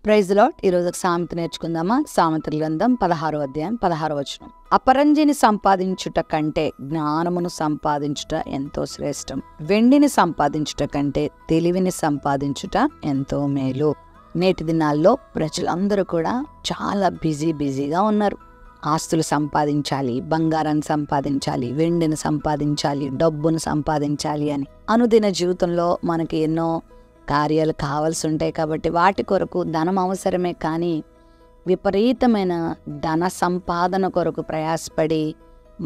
Praise the lord. ఈరోజు సామెత నేర్చుకుందామా? సామెతల గ్రంథం 16వ అధ్యాయం 16వ వచనం. అపరంజిని సంపాదించుట కంటే జ్ఞానమును సంపాదించుట ఎంతో శ్రేష్టం. వెండిని సంపాదించుట కంటే తెలివిని సంపాదించుట ఎంతో మేలు. నేటి దినాల్లో ప్రజలందరూ కూడా చాలా బిజీగా ఉన్నారు. ఆస్తులు సంపాదించాలి, బంగారాన్ని సంపాదించాలి, వెండిని సంపాదించాలి, డబ్బును సంపాదించాలి అని. అనుదిన జీవితంలో మనకి ఎన్నో కార్యాలు కావాల్సి ఉంటాయి కాబట్టి వాటి కొరకు ధనం అవసరమే. కానీ విపరీతమైన ధన సంపాదన కొరకు ప్రయాసపడి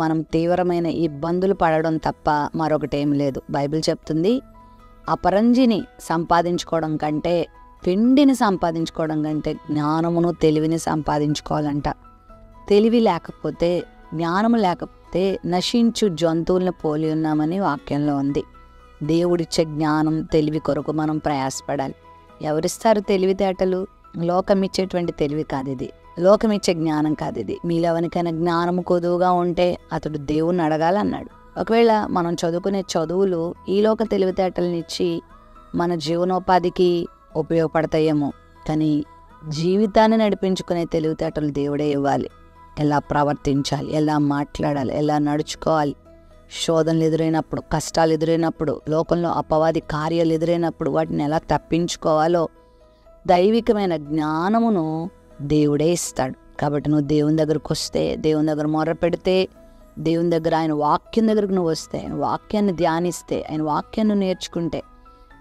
మనం తీవ్రమైన ఇబ్బందులు పడడం తప్ప మరొకటేం లేదు. బైబిల్ చెప్తుంది, అపరంజిని సంపాదించుకోవడం కంటే, వెండిని సంపాదించుకోవడం కంటే జ్ఞానమును తెలివిని సంపాదించుకోవాలంట. తెలివి లేకపోతే, జ్ఞానము లేకపోతే నశించు జంతువులను పోలి ఉన్నామని వాక్యంలో ఉంది. దేవుడిచ్చే జ్ఞానం తెలివి కొరకు మనం ప్రయాసపడాలి. ఎవరిస్తారు తెలివితేటలు? లోకం ఇచ్చేటువంటి తెలివి కాదు ఇది, లోకం ఇచ్చే జ్ఞానం కాదు ఇది. మీలో ఎవరికైనా జ్ఞానము కొదువుగా ఉంటే అతడు దేవుణ్ణి అడగాలన్నాడు. ఒకవేళ మనం చదువుకునే చదువులు ఈ లోక తెలివితేటలనిచ్చి మన జీవనోపాధికి ఉపయోగపడతాయేమో, కానీ జీవితాన్ని నడిపించుకునే తెలివితేటలు దేవుడే ఇవ్వాలి. ఎలా ప్రవర్తించాలి, ఎలా మాట్లాడాలి, ఎలా నడుచుకోవాలి, శోధనలు ఎదురైనప్పుడు, కష్టాలు ఎదురైనప్పుడు, లోకంలో అపవాది కార్యాలు ఎదురైనప్పుడు వాటిని ఎలా తప్పించుకోవాలో దైవికమైన జ్ఞానమును దేవుడే ఇస్తాడు. కాబట్టి నువ్వు దేవుని దగ్గరకు వస్తే, దేవుని దగ్గర మొర్ర పెడితే, దేవుని దగ్గర ఆయన వాక్యం దగ్గరకు నువ్వు వస్తే, ఆయన వాక్యాన్ని ధ్యానిస్తే, ఆయన వాక్యాన్ని నేర్చుకుంటే,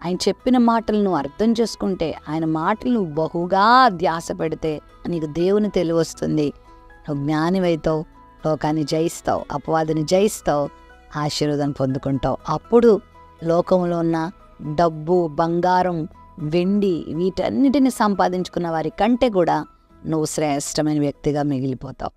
ఆయన చెప్పిన మాటలు నువ్వు అర్థం చేసుకుంటే, ఆయన మాటలు నువ్వు బహుగా ధ్యాస పెడితే నీకు దేవుని తెలివి వస్తుంది. నువ్వు జ్ఞానివైతావు, లోకాన్ని జయిస్తావు, అపవాదిని జయిస్తావు, ఆశీర్వాదం పొందుకుంటావు. అప్పుడు లోకంలో ఉన్న డబ్బు, బంగారం, వెండి వీటన్నిటిని సంపాదించుకున్న వారి కంటే కూడా నువ్వు శ్రేష్టమైన వ్యక్తిగా మిగిలిపోతావు.